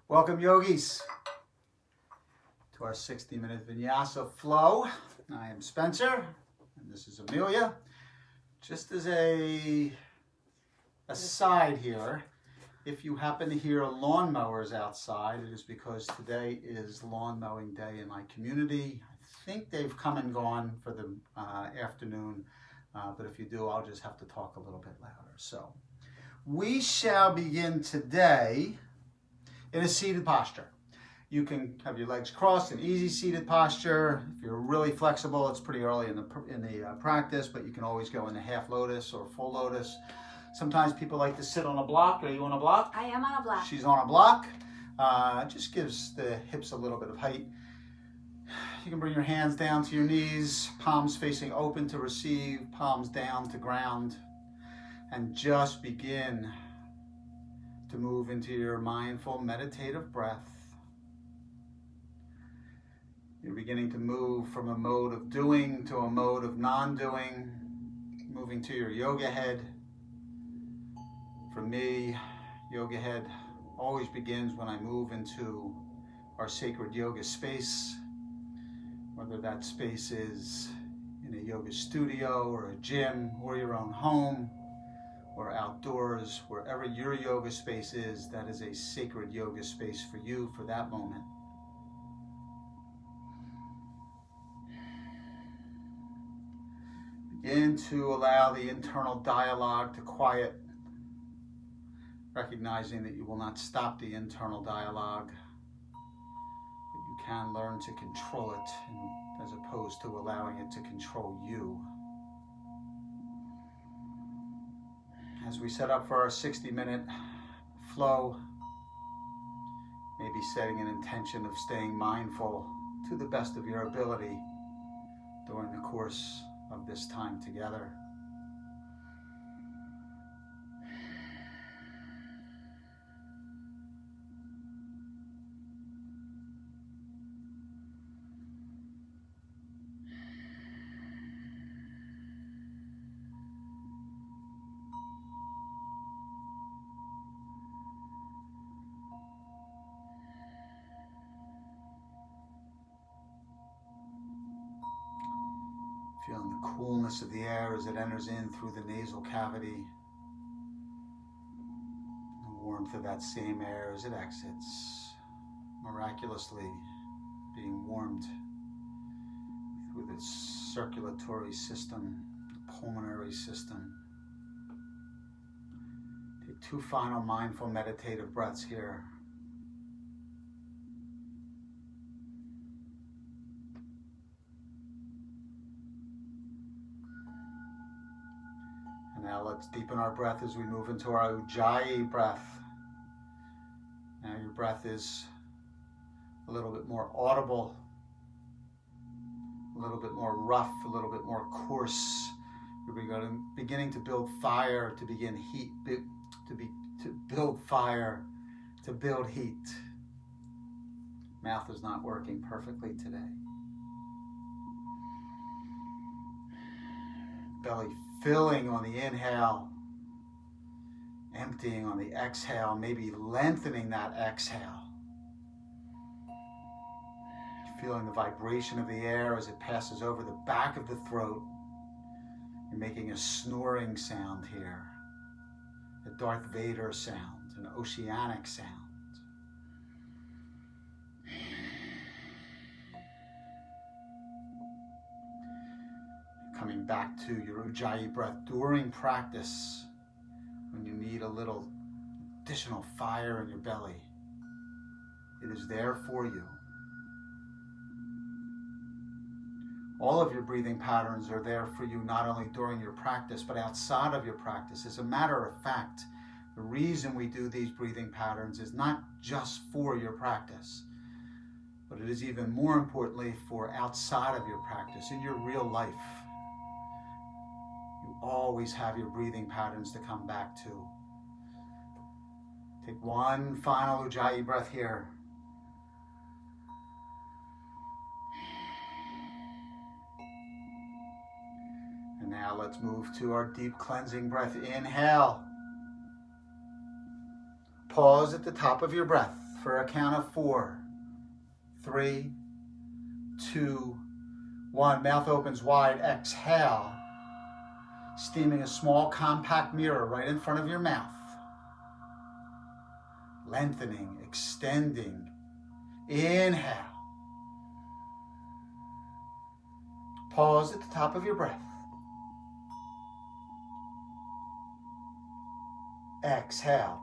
Welcome, yogis, to our 60-minute Vinyasa flow. I am Spencer, and this is Amelia. Just as a aside here, if you happen to hear lawnmowers outside, it is because today is lawn mowing day in my community. I think they've come and gone for the afternoon, but if you do, I'll just have to talk a little bit louder. So, we shall begin today in a seated posture. You can have your legs crossed, an easy seated posture. If you're really flexible, it's pretty early in the practice, but you can always go into half lotus or full lotus. Sometimes people like to sit on a block. Are you on a block? I am on a block. She's on a block. Just gives the hips a little bit of height. You can bring your hands down to your knees, palms facing open to receive, palms down to ground, and just begin to move into your mindful meditative breath. You're beginning to move from a mode of doing to a mode of non-doing, moving to your yoga head. For me, yoga head always begins when I move into our sacred yoga space, whether that space is in a yoga studio or a gym or your own home or outdoors. Wherever your yoga space is, that is a sacred yoga space for you for that moment. Begin to allow the internal dialogue to quiet, recognizing that you will not stop the internal dialogue, but you can learn to control it as opposed to allowing it to control you. As we set up for our 60-minute flow, maybe setting an intention of staying mindful to the best of your ability during the course of this time together. Feeling the coolness of the air as it enters in through the nasal cavity. The warmth of that same air as it exits, miraculously being warmed through the circulatory system, the pulmonary system. Take 2 final mindful meditative breaths here. Now let's deepen our breath as we move into our Ujjayi breath. Now your breath is a little bit more audible, a little bit more rough, a little bit more coarse. You're beginning to build fire, to begin heat, to build fire, to build heat. Mouth is not working perfectly today. Belly filling on the inhale, emptying on the exhale, maybe lengthening that exhale. Feeling the vibration of the air as it passes over the back of the throat. You're making a snoring sound here, a Darth Vader sound, an oceanic sound. Coming back to your Ujjayi breath during practice when you need a little additional fire in your belly. It is there for you. All of your breathing patterns are there for you not only during your practice but outside of your practice. As a matter of fact, the reason we do these breathing patterns is not just for your practice, but it is even more importantly for outside of your practice, in your real life. You always have your breathing patterns to come back to. Take 1 final Ujjayi breath here. And now let's move to our deep cleansing breath. Inhale. Pause at the top of your breath for a count of 4, 3, 2, 1. Mouth opens wide. Exhale. Steaming a small compact mirror right in front of your mouth. Lengthening, extending. Inhale. Pause at the top of your breath. Exhale.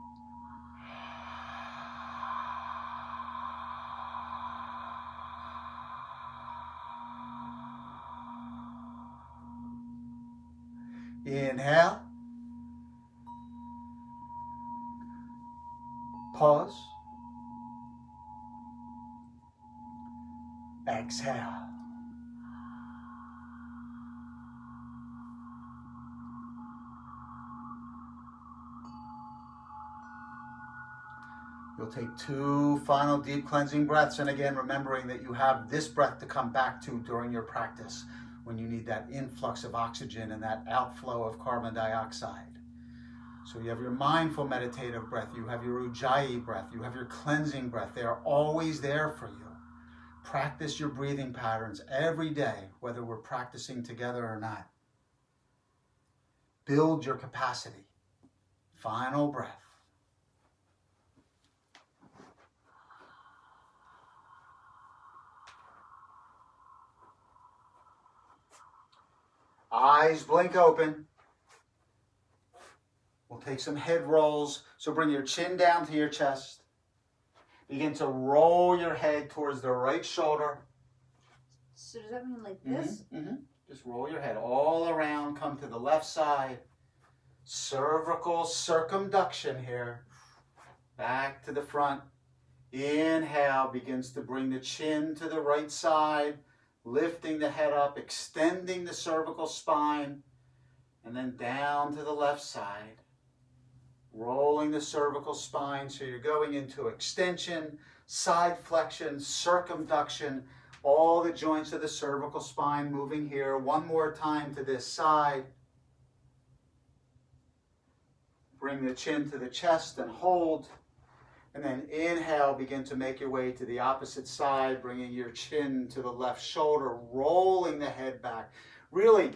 Inhale. Pause. Exhale. You'll take 2 final deep cleansing breaths, and again, remembering that you have this breath to come back to during your practice when you need that influx of oxygen and that outflow of carbon dioxide. So you have your mindful meditative breath, you have your ujjayi breath, you have your cleansing breath. They are always there for you. Practice your breathing patterns every day, whether we're practicing together or not. Build your capacity. Final breath. Eyes blink open. We'll take some head rolls. So bring your chin down to your chest. Begin to roll your head towards the right shoulder. So does that mean like this? Just roll your head all around. Come to the left side. Cervical circumduction here. Back to the front. Inhale begins to bring the chin to the right side. Lifting the head up, extending the cervical spine, and then down to the left side. Rolling the cervical spine, so you're going into extension, side flexion, circumduction, all the joints of the cervical spine moving here. One more time to this side. Bring the chin to the chest and hold. And then inhale, begin to make your way to the opposite side, bringing your chin to the left shoulder, rolling the head back. Really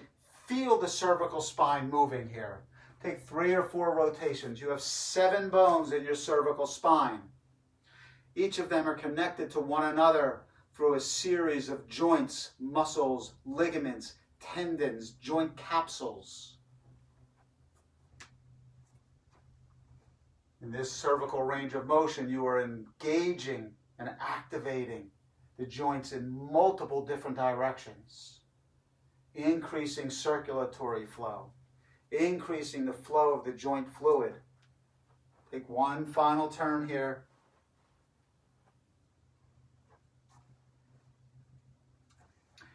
feel the cervical spine moving here. Take 3 or 4 rotations. You have 7 bones in your cervical spine. Each of them are connected to one another through a series of joints, muscles, ligaments, tendons, joint capsules. In this cervical range of motion, you are engaging and activating the joints in multiple different directions, increasing circulatory flow, increasing the flow of the joint fluid. Take one final turn here.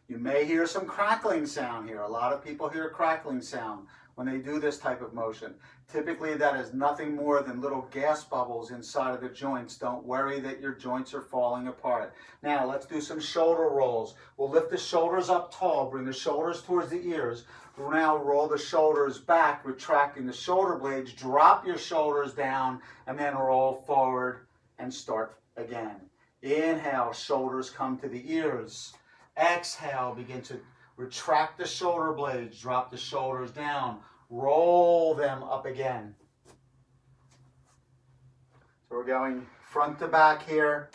You may hear some crackling sound here. A lot of people hear crackling sound when they do this type of motion. Typically that is nothing more than little gas bubbles inside of the joints. Don't worry that your joints are falling apart. Now let's do some shoulder rolls. We'll lift the shoulders up tall, bring the shoulders towards the ears. We'll now roll the shoulders back, retracting the shoulder blades. Drop your shoulders down and then roll forward and start again. Inhale, shoulders come to the ears. Exhale, begin to retract the shoulder blades, drop the shoulders down, roll them up again. So we're going front to back here.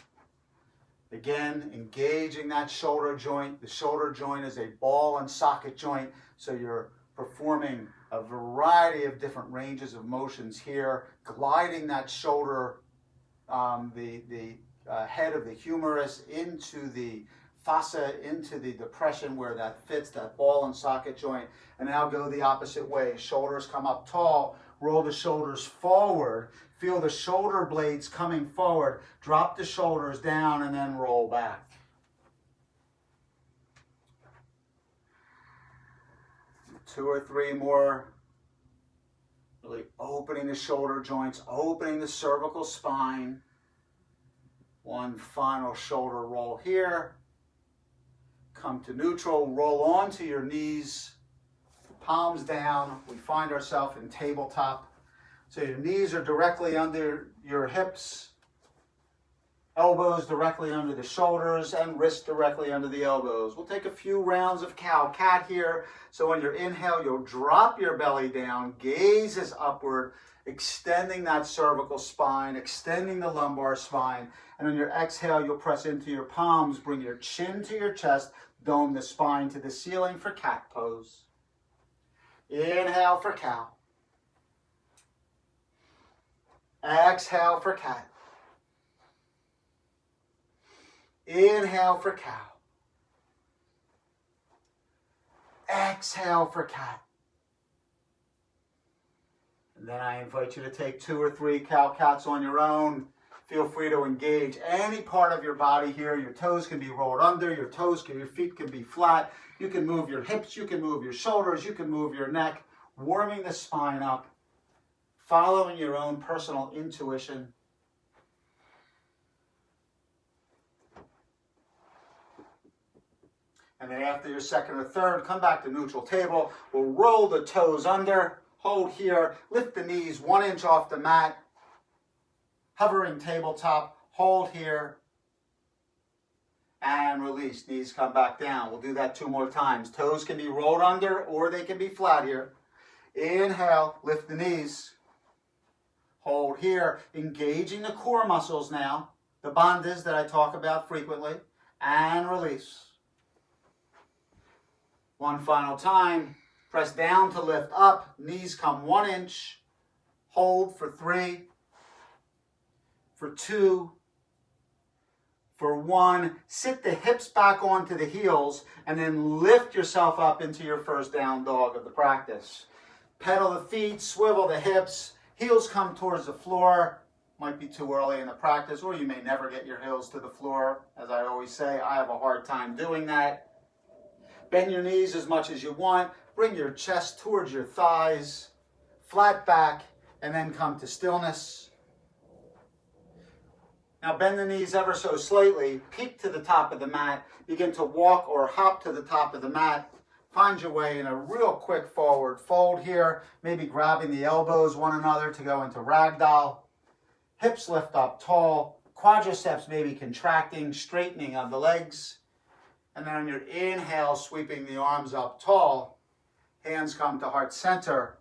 Again, engaging that shoulder joint. The shoulder joint is a ball and socket joint, so you're performing a variety of different ranges of motions here, gliding that shoulder, the head of the humerus into the fossa, into the depression where that fits, that ball and socket joint. And now go the opposite way. Shoulders come up tall, roll the shoulders forward, feel the shoulder blades coming forward, drop the shoulders down and then roll back. Two or three more. Really opening the shoulder joints, opening the cervical spine. One final shoulder roll here. Come to neutral, roll onto your knees, palms down. We find ourselves in tabletop. So your knees are directly under your hips, elbows directly under the shoulders, and wrists directly under the elbows. We'll take a few rounds of cow-cat here. So on your inhale, you'll drop your belly down, gaze is upward, extending that cervical spine, extending the lumbar spine. And on your exhale, you'll press into your palms, bring your chin to your chest, dome the spine to the ceiling for cat pose. Inhale for cow. Exhale for cat. Inhale for cow. Exhale for cat. And then I invite you to take 2 or 3 cow-cats on your own. Feel free to engage any part of your body here. Your toes can be rolled under, your feet can be flat. You can move your hips, you can move your shoulders, you can move your neck, warming the spine up, following your own personal intuition. And then after your second or third, come back to neutral table. We'll roll the toes under, hold here, lift the knees 1 inch off the mat, hovering tabletop, hold here, and release. Knees come back down. We'll do that 2 more times. Toes can be rolled under or they can be flat here. Inhale, lift the knees. Hold here, engaging the core muscles now, the bandhas that I talk about frequently, and release. 1 final time. Press down to lift up. Knees come 1 inch. Hold for 3, for 2, for 1. Sit the hips back onto the heels and then lift yourself up into your first down dog of the practice. Pedal the feet, swivel the hips, heels come towards the floor. Might be too early in the practice, or you may never get your heels to the floor. As I always say, I have a hard time doing that. Bend your knees as much as you want. Bring your chest towards your thighs. Flat back, and then come to stillness. Now bend the knees ever so slightly. Peek to the top of the mat. Begin to walk or hop to the top of the mat. Find your way in a real quick forward fold here. Maybe grabbing the elbows one another to go into ragdoll. Hips lift up tall. Quadriceps maybe contracting, straightening of the legs. And then on your inhale, sweeping the arms up tall. Hands come to heart center.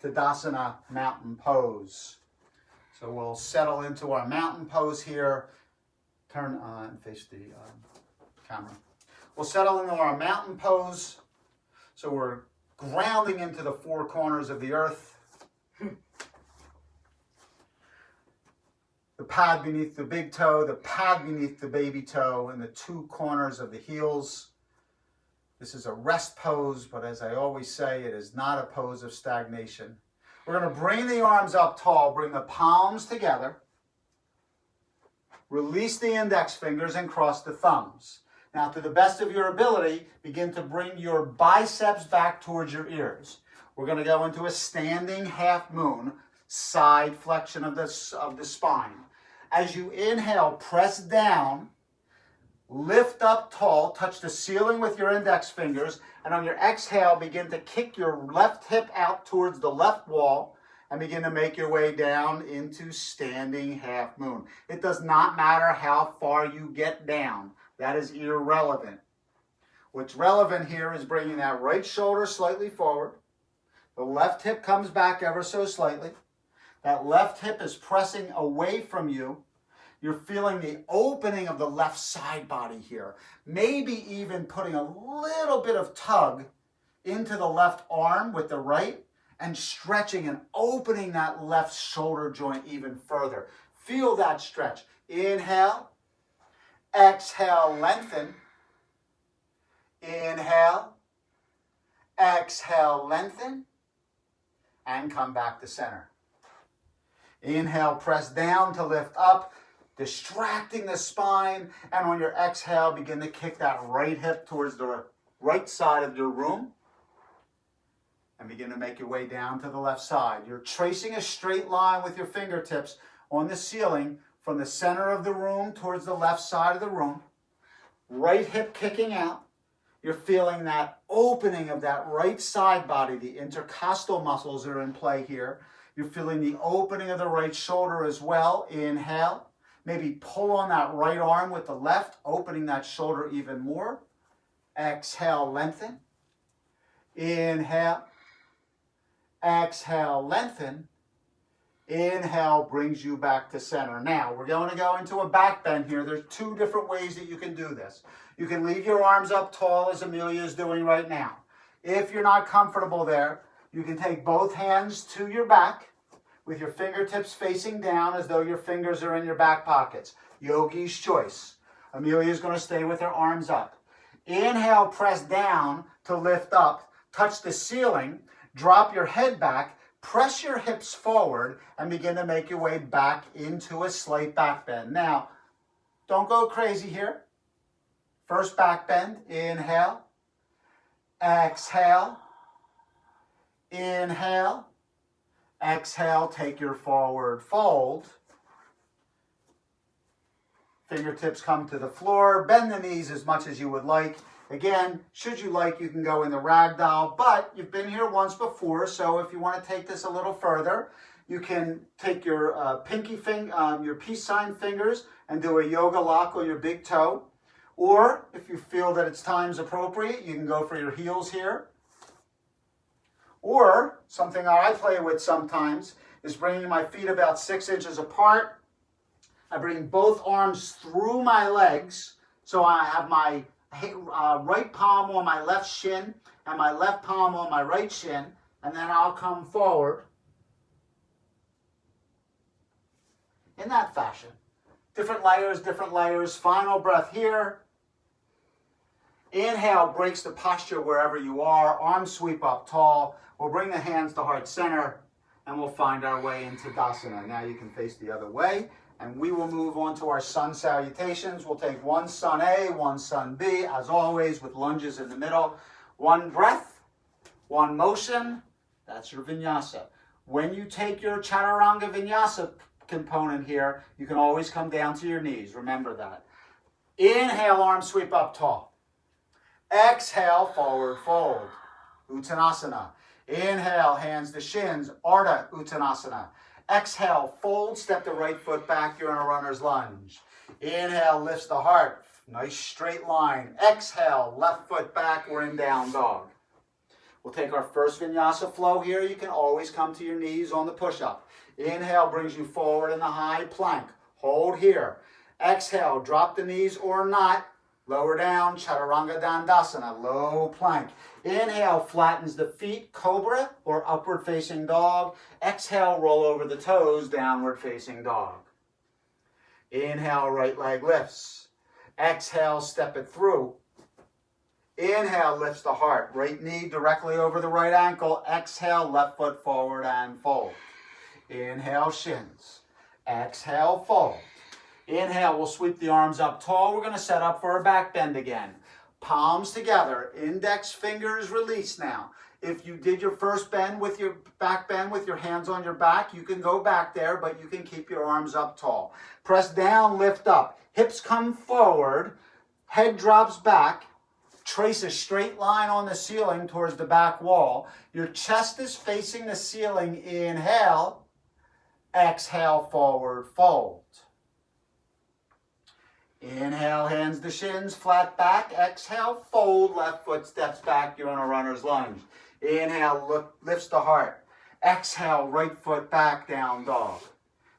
Tadasana mountain pose. So we'll settle into our mountain pose here. Turn and face the camera. We'll settle into our mountain pose. So we're grounding into the 4 corners of the earth. The pad beneath the big toe, the pad beneath the baby toe, and the 2 corners of the heels. This is a rest pose, but as I always say, it is not a pose of stagnation. We're going to bring the arms up tall, bring the palms together, release the index fingers and cross the thumbs. Now, to the best of your ability, begin to bring your biceps back towards your ears. We're going to go into a standing half moon, side flexion of the spine. As you inhale, press down, lift up tall, touch the ceiling with your index fingers, and on your exhale, begin to kick your left hip out towards the left wall and begin to make your way down into standing half moon. It does not matter how far you get down. That is irrelevant. What's relevant here is bringing that right shoulder slightly forward. The left hip comes back ever so slightly. That left hip is pressing away from you. You're feeling the opening of the left side body here. Maybe even putting a little bit of tug into the left arm with the right and stretching and opening that left shoulder joint even further. Feel that stretch. Inhale. Exhale, lengthen. Inhale. Exhale, lengthen. And come back to center. Inhale, press down to lift up, distracting the spine. And on your exhale, begin to kick that right hip towards the right side of your room. And begin to make your way down to the left side. You're tracing a straight line with your fingertips on the ceiling from the center of the room towards the left side of the room. Right hip kicking out. You're feeling that opening of that right side body. The intercostal muscles are in play here. You're feeling the opening of the right shoulder as well. Inhale. Maybe pull on that right arm with the left, opening that shoulder even more. Exhale, lengthen. Inhale. Exhale, lengthen. Inhale brings you back to center. Now, we're going to go into a back bend here. There's two different ways that you can do this. You can leave your arms up tall as Amelia is doing right now. If you're not comfortable there, you can take both hands to your back with your fingertips facing down as though your fingers are in your back pockets. Yogi's choice. Amelia is going to stay with her arms up. Inhale, press down to lift up. Touch the ceiling. Drop your head back. Press your hips forward and begin to make your way back into a slight back bend. Now, don't go crazy here. First back bend. Inhale. Exhale. Inhale. Exhale, take your forward fold. Fingertips come to the floor. Bend the knees as much as you would like. Again, should you like, you can go in the ragdoll, but you've been here once before, so if you want to take this a little further, you can take your pinky finger, your peace sign fingers and do a yoga lock on your big toe. Or if you feel that it's time's appropriate, you can go for your heels here. Or, something I play with sometimes, is bringing my feet about 6 inches apart. I bring both arms through my legs, so I have my right palm on my left shin and my left palm on my right shin, and then I'll come forward in that fashion. Different layers, final breath here. Inhale breaks the posture wherever you are, arms sweep up tall. We'll bring the hands to heart center, and we'll find our way into Dasana. Now you can face the other way, and we will move on to our sun salutations. We'll take one sun A, one sun B, as always, with lunges in the middle. One breath, one motion. That's your Vinyasa. When you take your Chaturanga Vinyasa component here, you can always come down to your knees. Remember that. Inhale, arms sweep up tall. Exhale, forward fold. Uttanasana. Inhale, hands to shins, Ardha Uttanasana. Exhale, fold, step the right foot back, you're in a runner's lunge. Inhale, lifts the heart, nice straight line. Exhale, left foot back, we're in down dog. We'll take our first Vinyasa flow here. You can always come to your knees on the push-up. Inhale brings you forward in the high plank. Hold here. Exhale, drop the knees or not. Lower down, Chaturanga Dandasana, low plank. Inhale, flattens the feet, Cobra or upward facing dog. Exhale, roll over the toes, downward facing dog. Inhale, right leg lifts. Exhale, step it through. Inhale, lifts the heart. Right knee directly over the right ankle. Exhale, left foot forward and fold. Inhale, shins. Exhale, fold. Inhale, we'll sweep the arms up tall. We're going to set up for a back bend again. Palms together, index fingers release now. If you did your first bend with your back bend with your hands on your back, you can go back there, but you can keep your arms up tall. Press down, lift up. Hips come forward, head drops back. Trace a straight line on the ceiling towards the back wall. Your chest is facing the ceiling. Inhale. Exhale, forward fold. Inhale, hands to shins, flat back. Exhale, fold, left foot steps back. You're on a runner's lunge. Inhale, lifts the heart. Exhale, right foot back, down dog.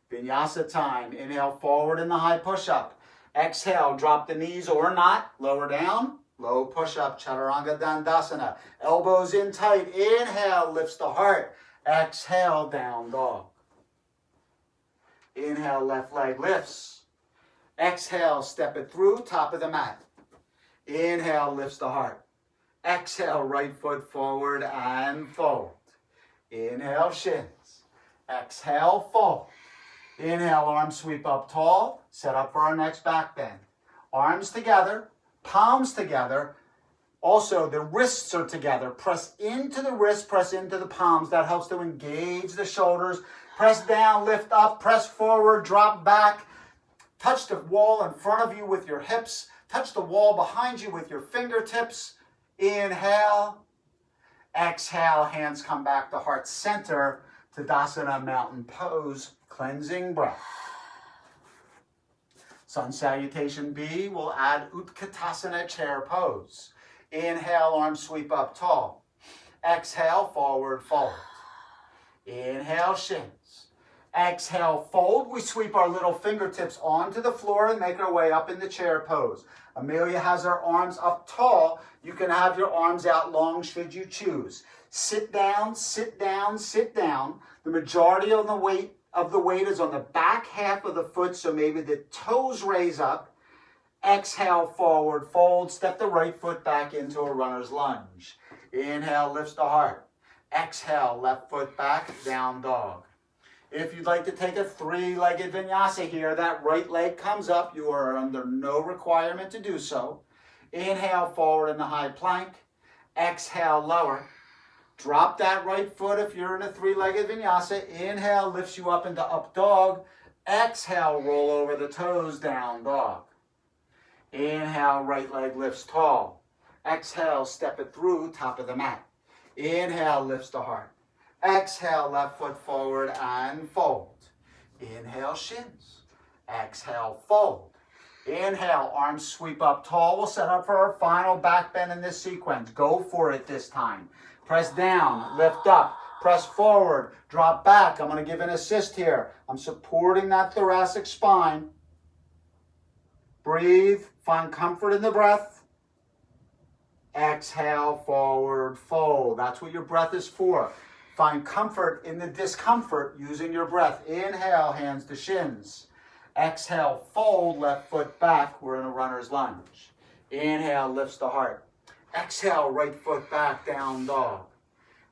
Vinyasa time. Inhale, forward in the high push-up. Exhale, drop the knees or not. Lower down, low push-up, Chaturanga Dandasana. Elbows in tight. Inhale, lifts the heart. Exhale, down dog. Inhale, left leg lifts. Exhale, step it through, top of the mat. Inhale, lifts the heart. Exhale, right foot forward and fold. Inhale, shins. Exhale, fold. Inhale, arms sweep up tall. Set up for our next back bend. Arms together, palms together. Also, the wrists are together. Press into the wrists, press into the palms. That helps to engage the shoulders. Press down, lift up, press forward, drop back. Touch the wall in front of you with your hips. Touch the wall behind you with your fingertips. Inhale. Exhale, hands come back to heart center. Tadasana mountain pose, cleansing breath. Sun salutation B, we'll add Utkatasana chair pose. Inhale, arms sweep up tall. Exhale, forward fold. Inhale, shins. Exhale, fold. We sweep our little fingertips onto the floor and make our way up in the chair pose. Amelia has her arms up tall. You can have your arms out long should you choose. Sit down, sit down, sit down. The majority of the weight is on the back half of the foot, so maybe the toes raise up. Exhale, forward fold. Step the right foot back into a runner's lunge. Inhale, lifts the heart. Exhale, left foot back, down dog. If you'd like to take a three-legged vinyasa here, that right leg comes up. You are under no requirement to do so. Inhale, forward in the high plank. Exhale, lower. Drop that right foot if you're in a three-legged vinyasa. Inhale, lifts you up into up dog. Exhale, roll over the toes, down dog. Inhale, right leg lifts tall. Exhale, step it through, top of the mat. Inhale, lifts the heart. Exhale, left foot forward and fold. Inhale, shins. Exhale, fold. Inhale, arms sweep up tall. We'll set up for our final back bend in this sequence. Go for it this time. Press down, lift up, press forward, drop back. I'm going to give an assist here. I'm supporting that thoracic spine. Breathe, find comfort in the breath. Exhale, forward, fold. That's what your breath is for. Find comfort in the discomfort using your breath. Inhale, hands to shins. Exhale, fold, left foot back. We're in a runner's lunge. Inhale, lifts the heart. Exhale, right foot back, down dog.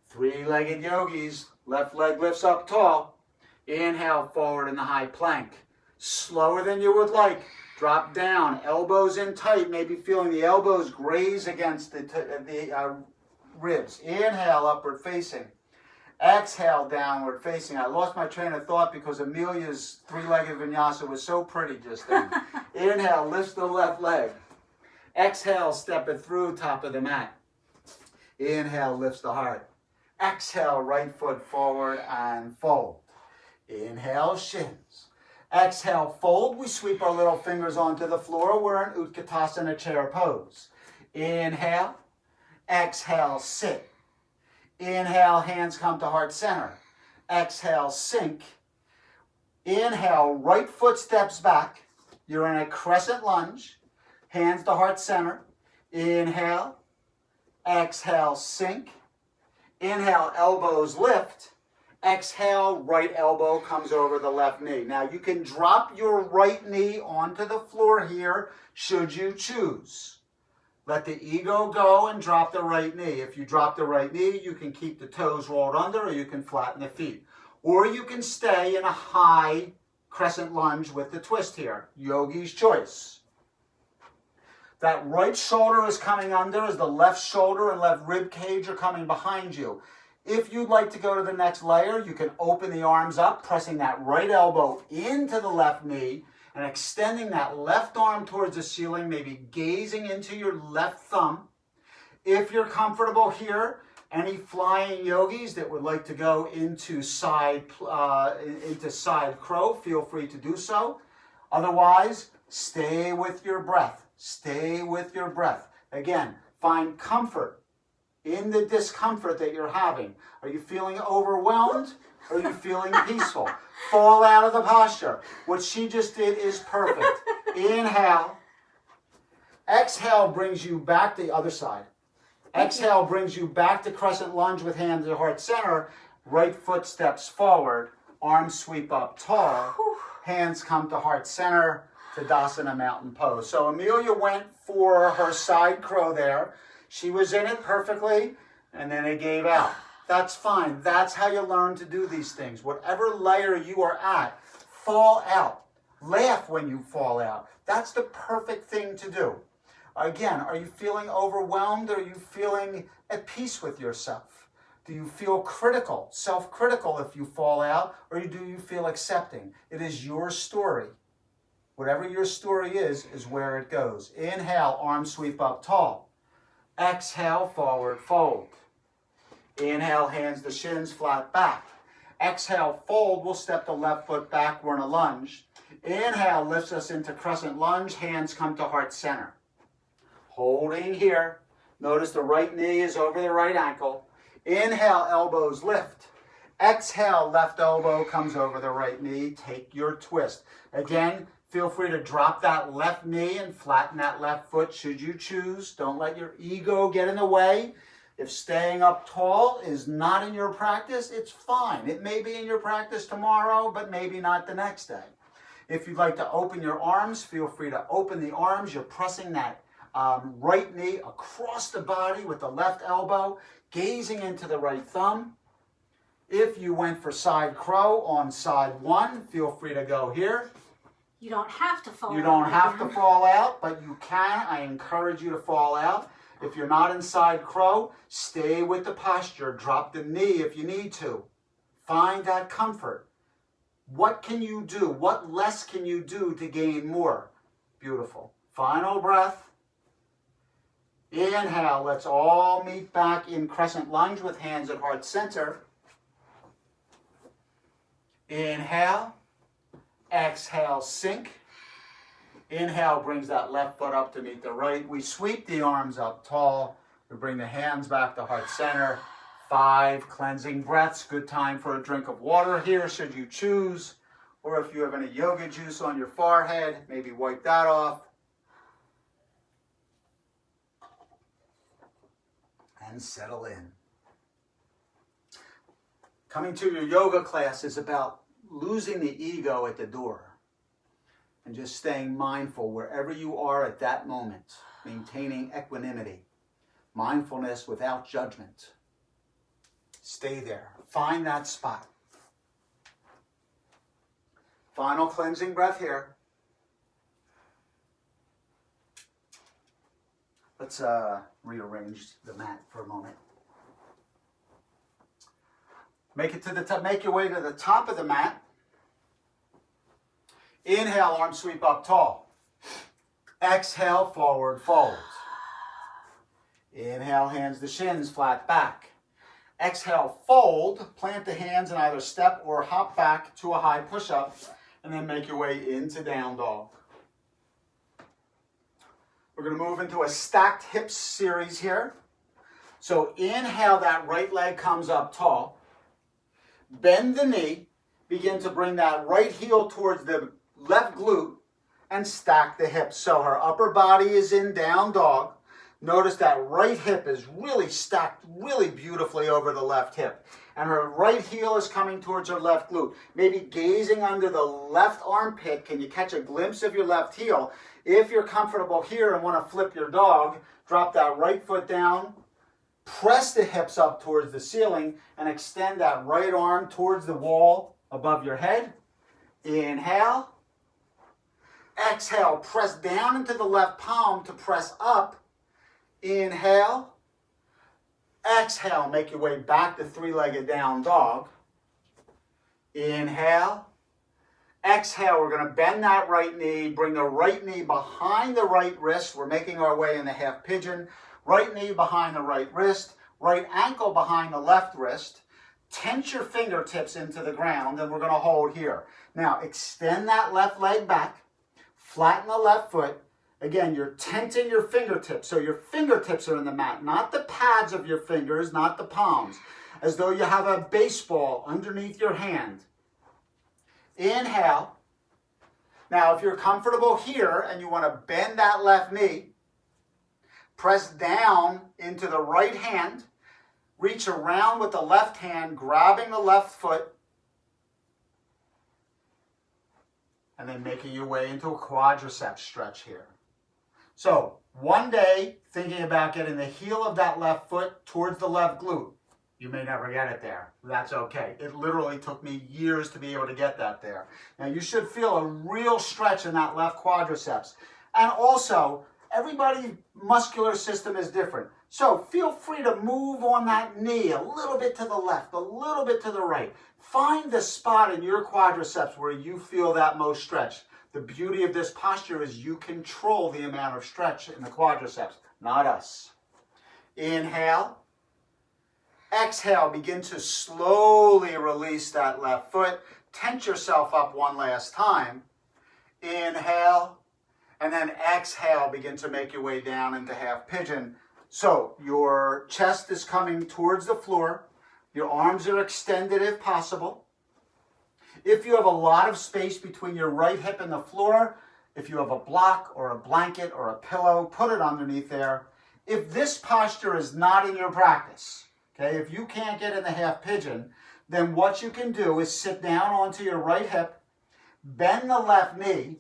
Three-legged yogis, left leg lifts up tall. Inhale, forward in the high plank. Slower than you would like. Drop down, elbows in tight, maybe feeling the elbows graze against the ribs. Inhale, upward facing. Exhale, downward facing. I lost my train of thought because Amelia's three-legged vinyasa was so pretty just then. Inhale, lifts the left leg. Exhale, step it through, top of the mat. Inhale, lifts the heart. Exhale, right foot forward and fold. Inhale, shins. Exhale, fold. We sweep our little fingers onto the floor. We're in Utkatasana chair pose. Inhale. Exhale, sit. Inhale, hands come to heart center. Exhale, sink. Inhale, right foot steps back. You're in a crescent lunge. Hands to heart center. Inhale. Exhale, sink. Inhale, elbows lift. Exhale, right elbow comes over the left knee. Now you can drop your right knee onto the floor here should you choose. Let the ego go and drop the right knee. If you drop the right knee, you can keep the toes rolled under or you can flatten the feet. Or you can stay in a high crescent lunge with the twist here. Yogi's choice. That right shoulder is coming under as the left shoulder and left rib cage are coming behind you. If you'd like to go to the next layer, you can open the arms up, pressing that right elbow into the left knee and extending that left arm towards the ceiling, maybe gazing into your left thumb. If you're comfortable here, any flying yogis that would like to go into side crow, feel free to do so. Otherwise, stay with your breath. Stay with your breath. Again, find comfort in the discomfort that you're having. Are you feeling overwhelmed? Or are you feeling peaceful? Fall out of the posture. What she just did is perfect. Inhale. Exhale brings you back to the other side. Exhale brings you back to crescent lunge with hands at heart center. Right foot steps forward. Arms sweep up tall. Hands come to heart center. Tadasana mountain pose. So Amelia went for her side crow there. She was in it perfectly, and then it gave out. That's fine. That's how you learn to do these things. Whatever layer you are at, fall out. Laugh when you fall out. That's the perfect thing to do. Again, are you feeling overwhelmed? Or are you feeling at peace with yourself? Do you feel critical, self-critical if you fall out? Or do you feel accepting? It is your story. Whatever your story is where it goes. Inhale, arms sweep up tall. Exhale, forward fold. Inhale, hands to shins, flat back. Exhale, fold. We'll step the left foot back. We're in a lunge. Inhale lifts us into crescent lunge. Hands come to heart center. Holding here. Notice the right knee is over the right ankle. Inhale, elbows lift. Exhale, left elbow comes over the right knee. Take your twist. Again, feel free to drop that left knee and flatten that left foot should you choose. Don't let your ego get in the way. If staying up tall is not in your practice, it's fine. It may be in your practice tomorrow, but maybe not the next day. If you'd like to open your arms, feel free to open the arms. You're pressing that right knee across the body with the left elbow, gazing into the right thumb. If you went for side crow on side one, feel free to go here. You don't have to fall out. You don't have to fall out, but you can. I encourage you to fall out. If you're not in side crow, stay with the posture. Drop the knee if you need to. Find that comfort. What can you do? What less can you do to gain more? Beautiful. Final breath. Inhale. Let's all meet back in crescent lunge with hands at heart center. Inhale. Exhale, sink. Inhale brings that left foot up to meet the right. We sweep the arms up tall. We bring the hands back to heart center. 5 cleansing breaths. Good time for a drink of water here should you choose. Or if you have any yoga juice on your forehead, maybe wipe that off. And settle in. Coming to your yoga class is about losing the ego at the door and just staying mindful wherever you are at that moment, maintaining equanimity, mindfulness without judgment. Stay there. Find that spot. Final cleansing breath here. Let's rearrange the mat for a moment. Make it to the top. Make your way to the top of the mat. Inhale, arms sweep up tall. Exhale, forward fold. Inhale, hands to shins, flat back. Exhale, fold. Plant the hands and either step or hop back to a high push-up, and then make your way into down dog. We're going to move into a stacked hips series here. So inhale, that right leg comes up tall. Bend the knee, begin to bring that right heel towards the left glute and stack the hips. So her upper body is in down dog. Notice that right hip is really stacked really beautifully over the left hip. And her right heel is coming towards her left glute. Maybe gazing under the left armpit. Can you catch a glimpse of your left heel? If you're comfortable here and want to flip your dog, drop that right foot down. Press the hips up towards the ceiling and extend that right arm towards the wall above your head. Inhale. Exhale. Press down into the left palm to press up. Inhale. Exhale. Make your way back to three-legged down dog. Inhale. Exhale. We're going to bend that right knee. Bring the right knee behind the right wrist. We're making our way in the half pigeon. Right knee behind the right wrist, right ankle behind the left wrist. Tense your fingertips into the ground, and we're going to hold here. Now, extend that left leg back, flatten the left foot. Again, you're tensing your fingertips, so your fingertips are in the mat, not the pads of your fingers, not the palms, as though you have a baseball underneath your hand. Inhale. Now, if you're comfortable here and you want to bend that left knee, press down into the right hand. Reach around with the left hand, grabbing the left foot. And then making your way into a quadriceps stretch here. So, one day, thinking about getting the heel of that left foot towards the left glute. You may never get it there. That's okay. It literally took me years to be able to get that there. Now, you should feel a real stretch in that left quadriceps. And also, everybody's muscular system is different. So feel free to move on that knee a little bit to the left, a little bit to the right. Find the spot in your quadriceps where you feel that most stretch. The beauty of this posture is you control the amount of stretch in the quadriceps, not us. Inhale. Exhale, begin to slowly release that left foot. Tense yourself up one last time. Inhale, and then exhale, begin to make your way down into half pigeon. So your chest is coming towards the floor. Your arms are extended if possible. If you have a lot of space between your right hip and the floor, if you have a block or a blanket or a pillow, put it underneath there. If this posture is not in your practice, okay, if you can't get in the half pigeon, then what you can do is sit down onto your right hip, bend the left knee,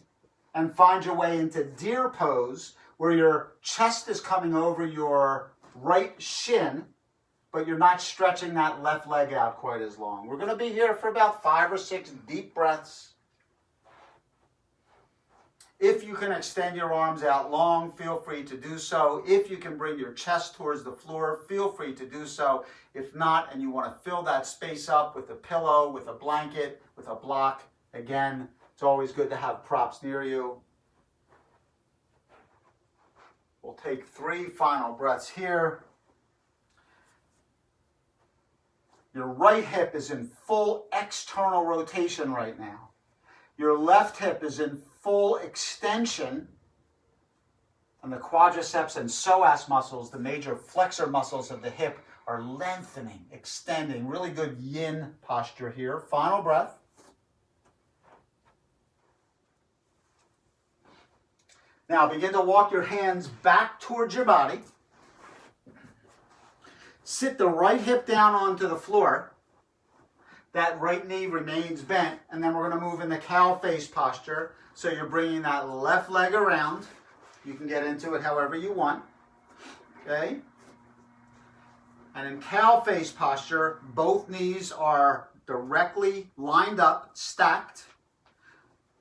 and find your way into deer pose, where your chest is coming over your right shin, but you're not stretching that left leg out quite as long. We're going to be here for about 5 or 6 deep breaths. If you can extend your arms out long, feel free to do so. If you can bring your chest towards the floor, feel free to do so. If not, and you want to fill that space up with a pillow, with a blanket, with a block, again, it's always good to have props near you. We'll take 3 final breaths here. Your right hip is in full external rotation right now. Your left hip is in full extension, and the quadriceps and psoas muscles, the major flexor muscles of the hip, are lengthening, extending. Really good yin posture here. Final breath. Now begin to walk your hands back towards your body. Sit the right hip down onto the floor. That right knee remains bent, and then we're going to move in the cow face posture. So you're bringing that left leg around. You can get into it however you want. Okay? And in cow face posture, both knees are directly lined up, stacked.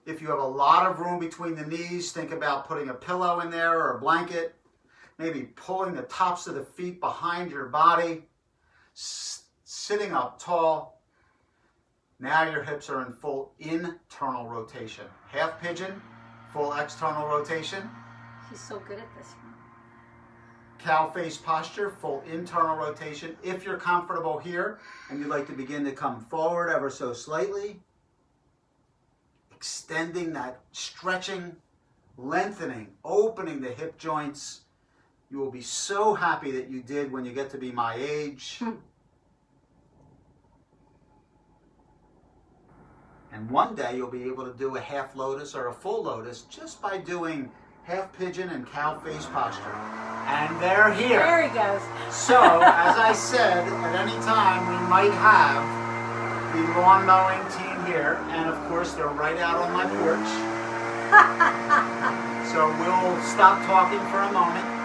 If you have a lot of room between the knees, think about putting a pillow in there or a blanket. Maybe pulling the tops of the feet behind your body. Sitting up tall. Now your hips are in full internal rotation. Half pigeon, full external rotation. He's so good at this. Cow face posture, full internal rotation. If you're comfortable here and you'd like to begin to come forward ever so slightly, extending that stretching, lengthening, opening the hip joints. You will be so happy that you did when you get to be my age. And one day you'll be able to do a half lotus or a full lotus just by doing half pigeon and cow face posture. And they're here. There he goes. So, as I said, at any time we might have the lawn mowing team here. And of course, they're right out on my porch. So we'll stop talking for a moment.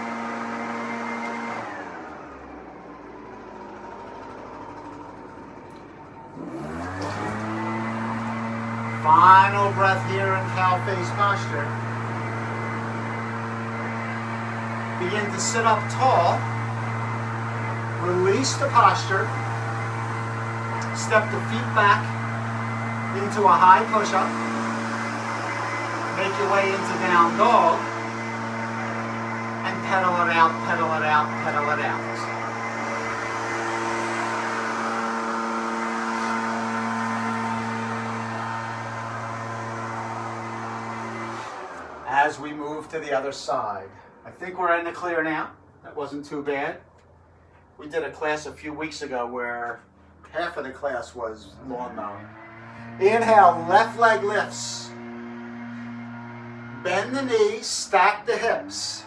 Final breath here in cow face posture. Begin to sit up tall. Release the posture. Step the feet back into a high push-up. Make your way into down dog. And pedal it out, pedal it out, pedal it out. As we move to the other side. I think we're in the clear now. That wasn't too bad. We did a class a few weeks ago where half of the class was lawn mowing. Inhale, left leg lifts. Bend the knees, stack the hips.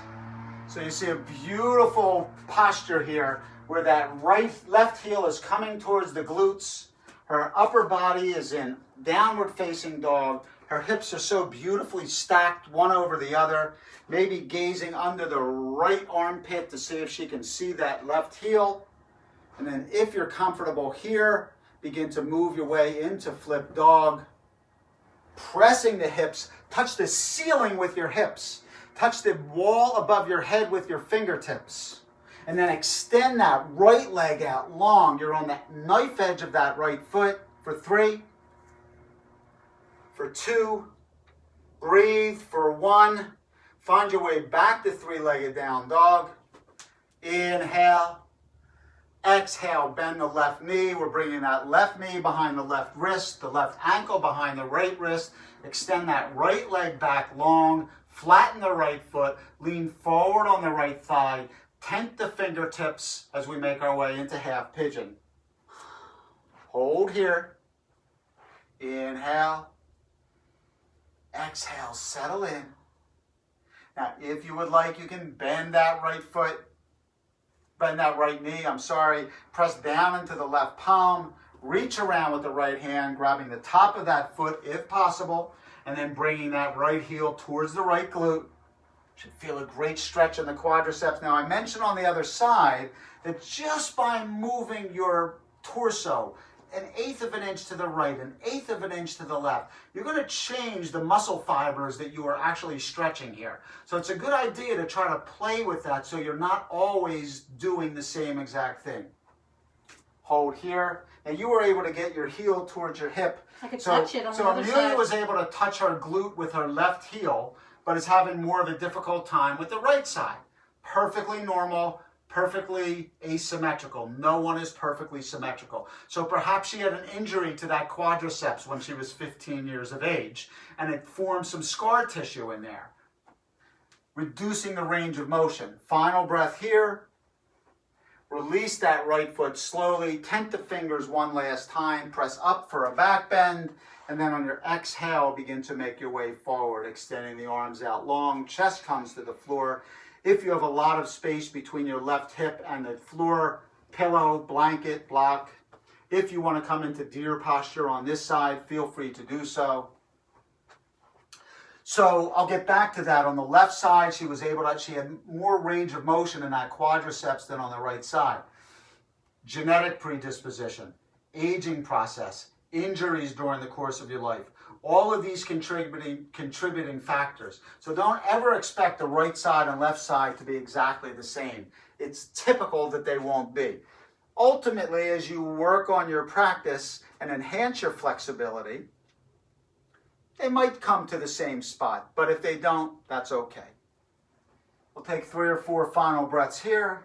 So you see a beautiful posture here where that left heel is coming towards the glutes. Her upper body is in downward facing dog. Her hips are so beautifully stacked one over the other. Maybe gazing under the right armpit to see if she can see that left heel. And then if you're comfortable here, begin to move your way into flip dog. Pressing the hips. Touch the ceiling with your hips. Touch the wall above your head with your fingertips. And then extend that right leg out long. You're on the knife edge of that right foot for 3. For 2, breathe for 1, find your way back to 3-legged down dog, inhale, Exhale, bend the left knee. We're bringing that left knee behind the left wrist, the left ankle behind the right wrist. Extend that right leg back long. Flatten the right foot. Lean forward on the right thigh. Tent the fingertips as we make our way into half pigeon. Hold here. Inhale. Exhale, settle in. Now, if you would like, you can bend that right foot. Bend that right knee, press down into the left palm, reach around with the right hand, grabbing the top of that foot if possible, and then bringing that right heel towards the right glute. Should feel a great stretch in the quadriceps. Now, I mentioned on the other side that just by moving your torso 1/8 of an inch to the right, 1/8 of an inch to the left, you're going to change the muscle fibers that you are actually stretching here. So it's a good idea to try to play with that so you're not always doing the same exact thing. Hold here. And you were able to get your heel towards your hip. I could touch it on the other Amelia side. was able to touch her glute with her left heel, but is having more of a difficult time with the right side. Perfectly normal. Perfectly asymmetrical. No one is perfectly symmetrical. So perhaps she had an injury to that quadriceps when she was 15 years of age, and it formed some scar tissue in there, reducing the range of motion. Final breath here. Release that right foot slowly. Tent the fingers one last time. Press up for a back bend, and then on your exhale, begin to make your way forward, extending the arms out long. Chest comes to the floor. If you have a lot of space between your left hip and the floor, pillow, blanket, block. If you want to come into deer posture on this side, feel free to do so. So I'll get back to that. On the left side, she had more range of motion in that quadriceps than on the right side. Genetic predisposition, aging process, injuries during the course of your life. All of these contributing factors. So don't ever expect the right side and left side to be exactly the same. It's typical that they won't be. Ultimately, as you work on your practice and enhance your flexibility, they might come to the same spot, but if they don't, that's okay. We'll take 3 or 4 final breaths here.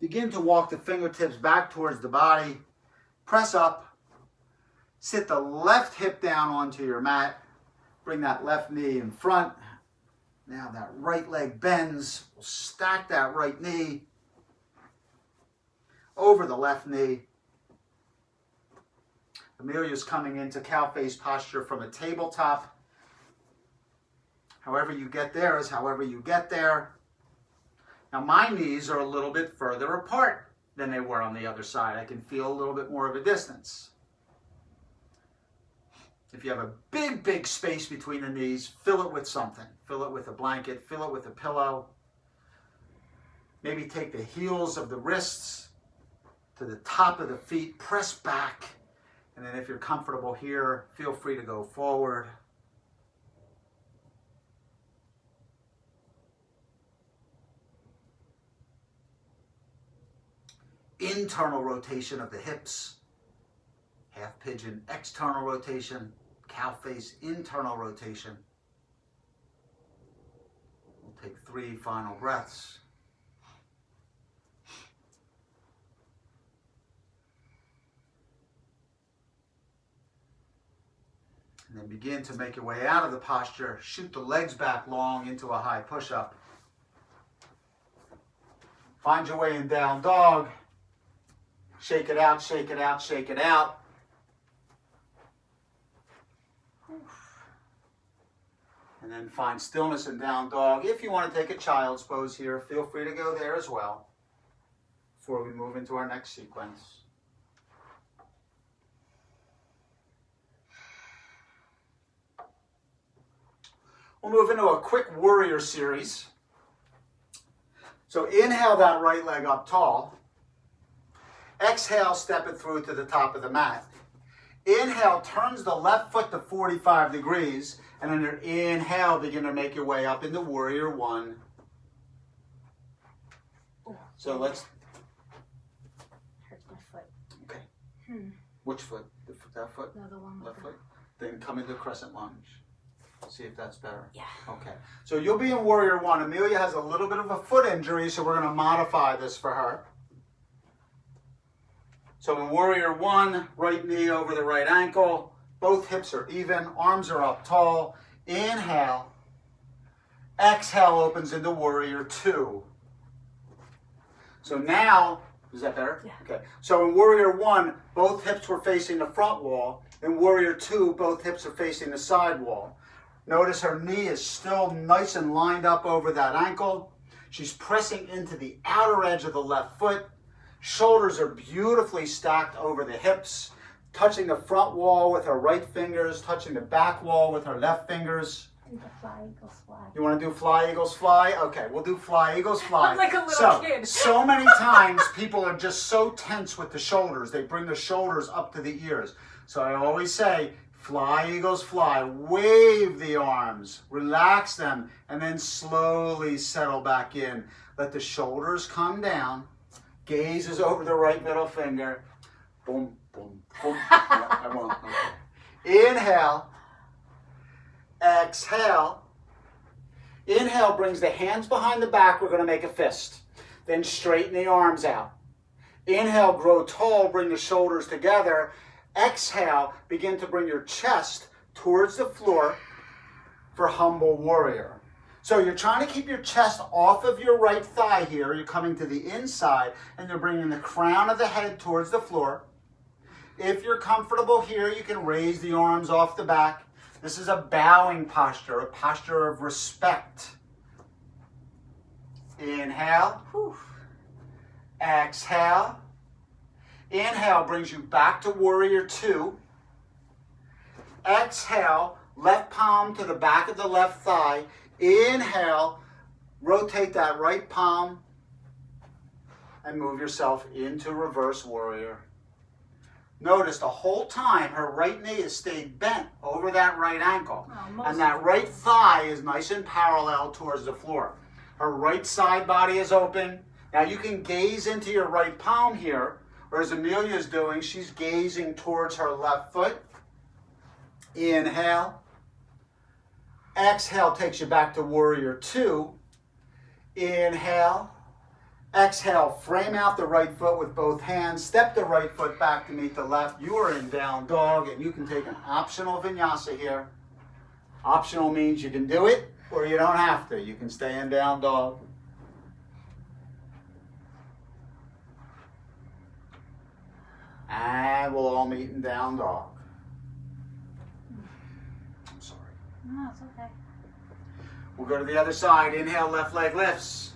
Begin to walk the fingertips back towards the body. Press up. Sit the left hip down onto your mat. Bring that left knee in front. Now that right leg bends. We'll stack that right knee over the left knee. Amelia's coming into cow face posture from a tabletop. However you get there is however you get there. Now my knees are a little bit further apart than they were on the other side. I can feel a little bit more of a distance. If you have a big space between the knees, fill it with something. Fill it with a blanket, fill it with a pillow. Maybe take the heels of the wrists to the top of the feet, press back. And then if you're comfortable here, feel free to go forward. Internal rotation of the hips. Half pigeon, external rotation. Cow face, internal rotation. We'll take 3 final breaths. And then begin to make your way out of the posture. Shoot the legs back long into a high push-up. Find your way in down dog. Shake it out, shake it out, shake it out. And then find stillness in down dog. If you want to take a child's pose here, feel free to go there as well before we move into our next sequence. We'll move into a quick warrior series. So inhale that right leg up tall. Exhale, step it through to the top of the mat. Inhale, turns the left foot to 45 degrees. And on your inhale, begin to make your way up into warrior one. So let's... Hurts my foot. Okay. Which foot? That foot? No, the one Left foot? Then come into crescent lunge. See if that's better. Yeah. Okay. So you'll be in warrior one. Amelia has a little bit of a foot injury, so we're going to modify this for her. So in warrior one, right knee over the right ankle. Both hips are even. Arms are up tall. Inhale. Exhale opens into warrior two. So now, is that better? Yeah. Okay. So in warrior one, both hips were facing the front wall. In warrior two, both hips are facing the side wall. Notice her knee is still nice and lined up over that ankle. She's pressing into the outer edge of the left foot. Shoulders are beautifully stacked over the hips, touching the front wall with her right fingers, touching the back wall with her left fingers. The fly eagles fly. You want to do fly, eagles, fly? Okay, we'll do fly, eagles, fly. I'm like a little kid. So many times people are just so tense with the shoulders. They bring the shoulders up to the ears. So I always say, fly, eagles, fly. Wave the arms, relax them, and then slowly settle back in. Let the shoulders come down. Gaze is over the right middle finger. Boom, boom, boom. No, I won't. Okay. Inhale. Exhale. Inhale brings the hands behind the back. We're going to make a fist. Then straighten the arms out. Inhale, grow tall, bring the shoulders together. Exhale, begin to bring your chest towards the floor for humble warrior. So you're trying to keep your chest off of your right thigh here. You're coming to the inside and you're bringing the crown of the head towards the floor. If you're comfortable here, you can raise the arms off the back. This is a bowing posture, a posture of respect. Inhale. Whew. Exhale. Inhale brings you back to warrior two. Exhale, left palm to the back of the left thigh. Inhale, rotate that right palm and move yourself into reverse warrior. Notice the whole time her right knee has stayed bent over that right ankle. And that right thigh is nice and parallel towards the floor. Her right side body is open. Now you can gaze into your right palm here, or as Amelia is doing, she's gazing towards her left foot. Inhale. Exhale takes you back to warrior two. Inhale. Exhale, frame out the right foot with both hands. Step the right foot back to meet the left. You are in down dog, and you can take an optional vinyasa here. Optional means you can do it, or you don't have to. You can stay in down dog. And we'll all meet in down dog. I'm sorry. No, it's okay. We'll go to the other side. Inhale, left leg lifts.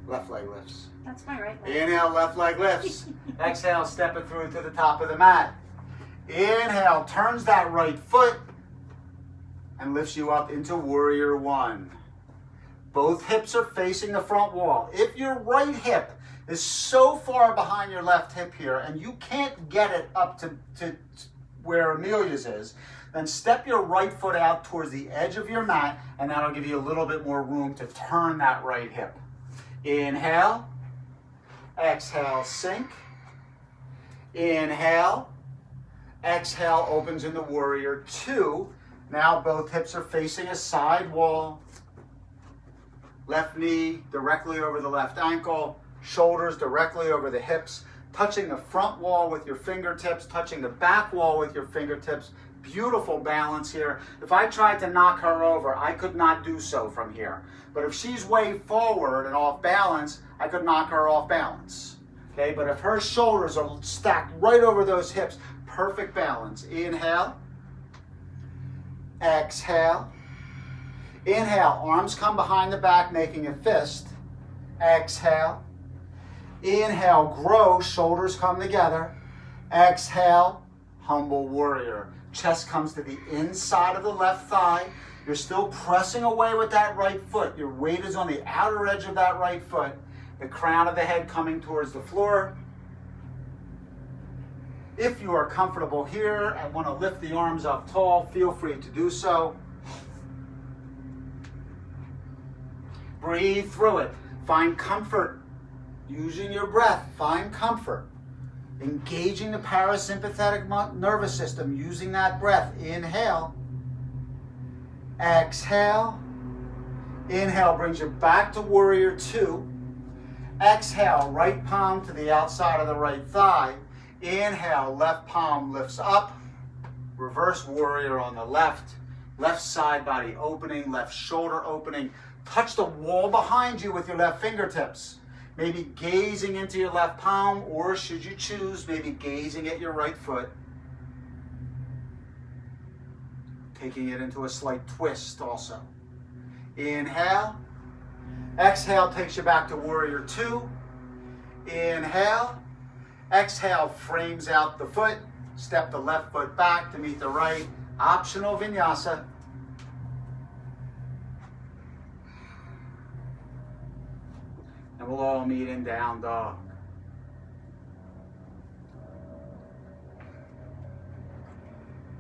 Left leg lifts. That's my right leg. Inhale, left leg lifts. Exhale, step it through to the top of the mat. Inhale, turns that right foot and lifts you up into warrior one. Both hips are facing the front wall. If your right hip is so far behind your left hip here and you can't get it up to where Amelia's is, then step your right foot out towards the edge of your mat, and that'll give you a little bit more room to turn that right hip. Inhale. Exhale, sink. Inhale. Exhale, opens into warrior two. Now both hips are facing a side wall. Left knee directly over the left ankle. Shoulders directly over the hips. Touching the front wall with your fingertips. Touching the back wall with your fingertips. Beautiful balance here. If I tried to knock her over, I could not do so from here. But if she's way forward and off balance, I could knock her off balance. Okay, but if her shoulders are stacked right over those hips, perfect balance. Inhale. Exhale. Inhale, arms come behind the back, making a fist. Exhale. Inhale, grow, shoulders come together. Exhale, humble warrior. Chest comes to the inside of the left thigh. You're still pressing away with that right foot. Your weight is on the outer edge of that right foot. The crown of the head coming towards the floor. If you are comfortable here and want to lift the arms up tall, feel free to do so. Breathe through it. Find comfort. Using your breath, find comfort. Engaging the parasympathetic nervous system, using that breath. Inhale. Exhale. Inhale brings you back to warrior two. Exhale, right palm to the outside of the right thigh. Inhale, left palm lifts up. Reverse warrior on the left. Left side body opening, left shoulder opening. Touch the wall behind you with your left fingertips. Maybe gazing into your left palm, or should you choose, maybe gazing at your right foot. Taking it into a slight twist also. Inhale. Exhale takes you back to warrior two. Inhale. Exhale frames out the foot. Step the left foot back to meet the right. Optional vinyasa. And we'll all meet in down dog.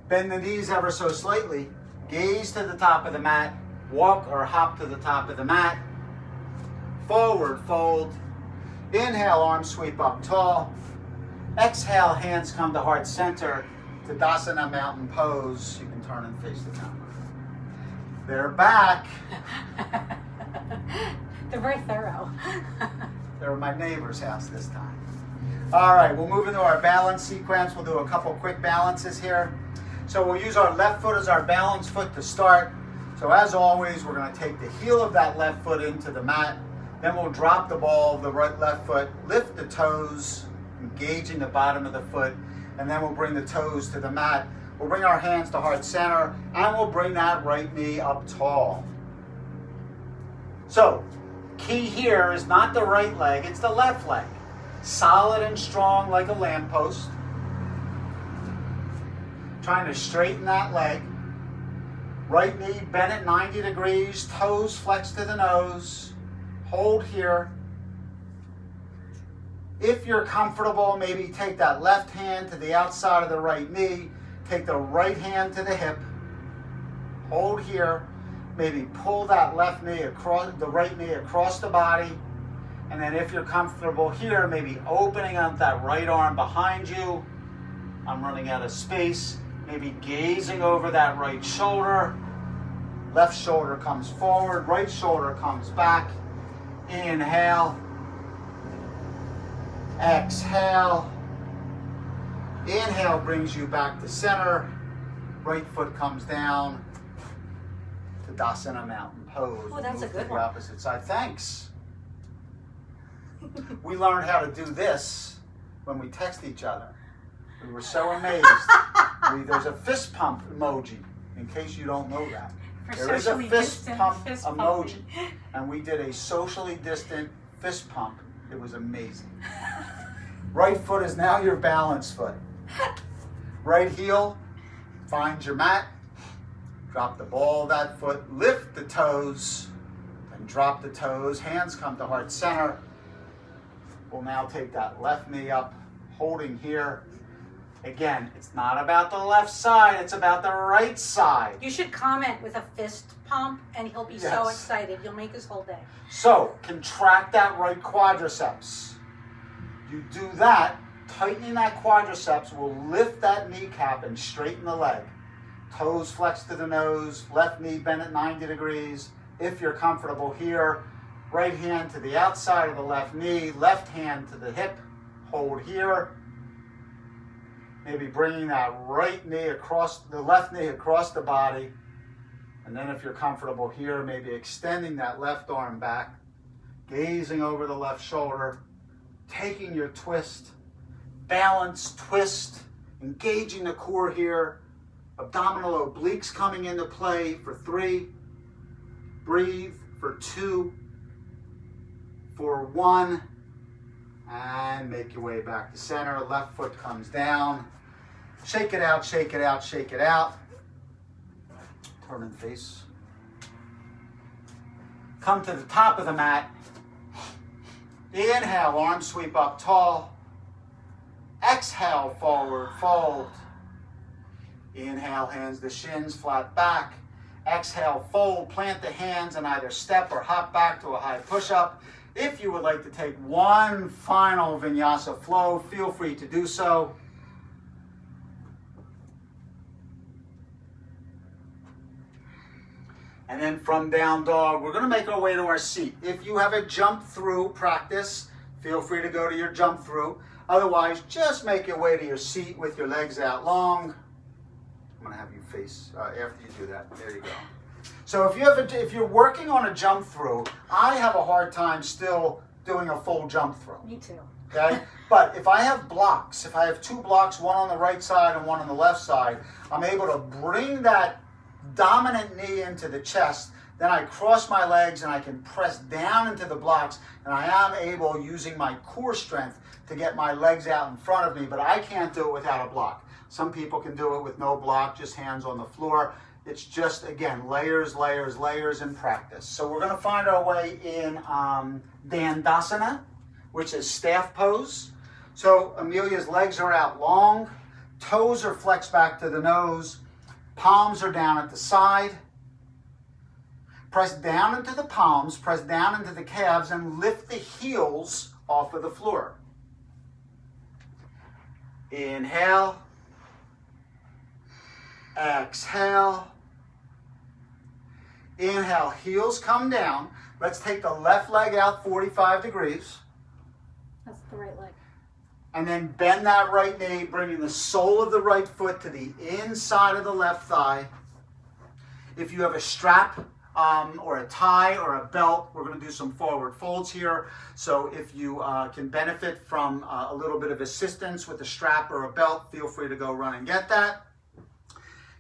Bend the knees ever so slightly. Gaze to the top of the mat. Walk or hop to the top of the mat. Forward fold. Inhale, arms sweep up tall. Exhale, hands come to heart center. Tadasana mountain pose. You can turn and face the camera. They're back. They're very thorough. They're at my neighbor's house this time. All right, we'll move into our balance sequence. We'll do a couple quick balances here. So we'll use our left foot as our balance foot to start. So as always, we're going to take the heel of that left foot into the mat. Then we'll drop the ball of the left foot, lift the toes, engaging the bottom of the foot, and then we'll bring the toes to the mat. We'll bring our hands to heart center, and we'll bring that right knee up tall. So, key here is not the right leg, it's the left leg. Solid and strong like a lamppost. Trying to straighten that leg. Right knee bent at 90 degrees, toes flexed to the nose. Hold here. If you're comfortable, maybe take that left hand to the outside of the right knee. Take the right hand to the hip. Hold here. Maybe pull that left knee across, the right knee across the body. And then if you're comfortable here, maybe opening up that right arm behind you. I'm running out of space. Maybe gazing over that right shoulder. Left shoulder comes forward, right shoulder comes back. Inhale. Exhale. Inhale brings you back to center. Right foot comes down. Tadasana mountain pose. Oh, that's a Move good to the one. opposite side. Thanks. We learned how to do this when we text each other. We were so amazed. There's a fist pump emoji, in case you don't know that. There is a fist pump emoji. And we did a socially distant fist pump. It was amazing. Right foot is now your balance foot. Right heel finds your mat. Drop the ball of that foot. Lift the toes and drop the toes. Hands come to heart center. We'll now take that left knee up, holding here. Again, it's not about the left side, it's about the right side. You should comment with a fist pump and he'll be so Yes. excited. You'll make his whole day. So, contract that right quadriceps. You do that, tightening that quadriceps will lift that kneecap and straighten the leg. Toes flexed to the nose, left knee bent at 90 degrees. If you're comfortable here, right hand to the outside of the left knee, left hand to the hip, hold here. Maybe bringing that right knee across, the left knee across the body. And then if you're comfortable here, maybe extending that left arm back, gazing over the left shoulder, taking your twist, balance, twist, engaging the core here, abdominal obliques coming into play for 3, breathe for 2, for 1, and make your way back to center. Left foot comes down. Shake it out, shake it out, shake it out. Turn and face. Come to the top of the mat. Inhale, arms sweep up tall. Exhale, forward fold. Inhale, hands to shins, flat back. Exhale, fold, plant the hands and either step or hop back to a high push-up. If you would like to take one final vinyasa flow, feel free to do so. And then from down dog, we're going to make our way to our seat. If you have a jump through practice, feel free to go to your jump through. Otherwise, just make your way to your seat with your legs out long. I'm going to have you face after you do that. There you go. So if you're working on a jump through, I have a hard time still doing a full jump through. Me too. Okay? But if I have blocks, if I have two blocks, one on the right side and one on the left side, I'm able to bring that dominant knee into the chest. Then I cross my legs and I can press down into the blocks, and I am able, using my core strength, to get my legs out in front of me, but I can't do it without a block. Some people can do it with no block, just hands on the floor. It's just, again, layers, layers, layers in practice. So we're going to find our way in Dandasana, which is staff pose. So Amelia's legs are out long, toes are flexed back to the nose, palms are down at the side. Press down into the palms, press down into the calves, and lift the heels off of the floor. Inhale. Exhale. Inhale, heels come down. Let's take the left leg out 45 degrees. That's the right leg. And then bend that right knee, bringing the sole of the right foot to the inside of the left thigh. If you have a strap or a tie or a belt, we're going to do some forward folds here. So if you can benefit from a little bit of assistance with a strap or a belt, feel free to go run and get that.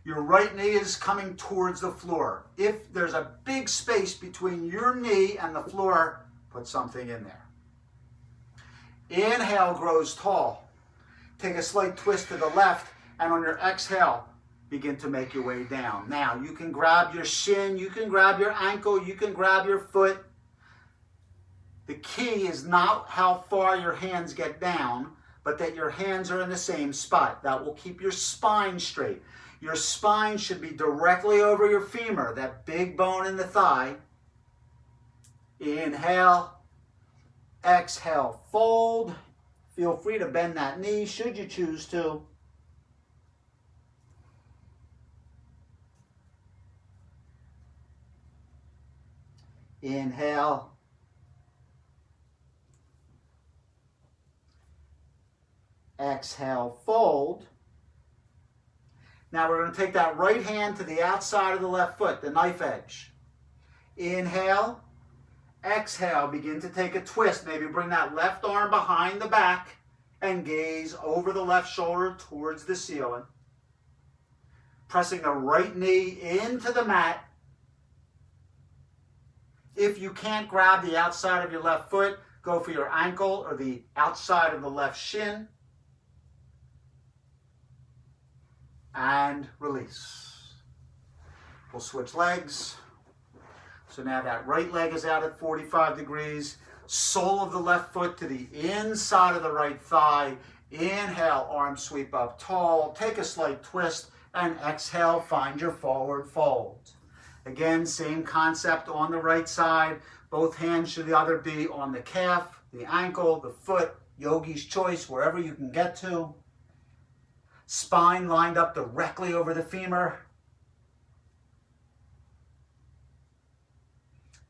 Your right knee is coming towards the floor. If there's a big space between your knee and the floor, put something in there. Inhale, grows tall. Take a slight twist to the left, and on your exhale, begin to make your way down. Now, you can grab your shin, you can grab your ankle, you can grab your foot. The key is not how far your hands get down, but that your hands are in the same spot. That will keep your spine straight. Your spine should be directly over your femur, that big bone in the thigh. Inhale. Exhale, fold. Feel free to bend that knee should you choose to. Inhale. Exhale, fold. Now we're going to take that right hand to the outside of the left foot, the knife edge. Inhale. Exhale, begin to take a twist. Maybe bring that left arm behind the back and gaze over the left shoulder towards the ceiling. Pressing the right knee into the mat. If you can't grab the outside of your left foot, go for your ankle or the outside of the left shin. And release. We'll switch legs. So now that right leg is out at 45 degrees. Sole of the left foot to the inside of the right thigh. Inhale, arms sweep up tall. Take a slight twist and exhale, find your forward fold. Again, same concept on the right side. Both hands should either be on the calf, the ankle, the foot, yogi's choice, wherever you can get to. Spine lined up directly over the femur.